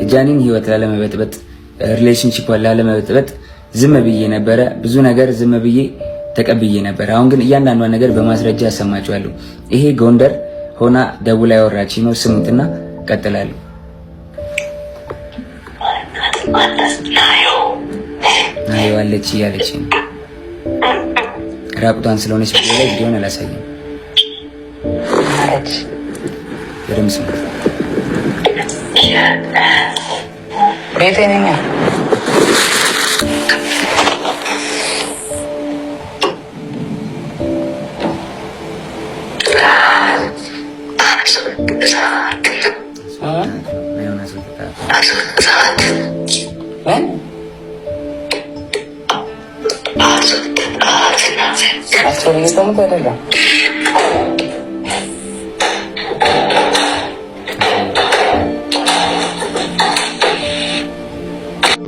የጃኒን ህይወት ላለመበጥበጥ ሪሌሽንሺፑን ላለመበጥበጥ ዝም ብዬ ነበረ። ብዙ ነገር ዝም ብዬ ተቀብዬ ነበር። አሁን ግን እያንዳንዷን ነገር በማስረጃ አሰማችኋለሁ። ይሄ ጎንደር ሆና ደውላ ያወራችኝ ነው። ስሙትና ቀጥላለሁ። ናዮ አለች እያለች ነው። ራቁቷን ስለሆነች ቪዲዮ ላይ ቪዲዮን አላሳየም። በደምብ ስሙ። ቤቴ ነኝ።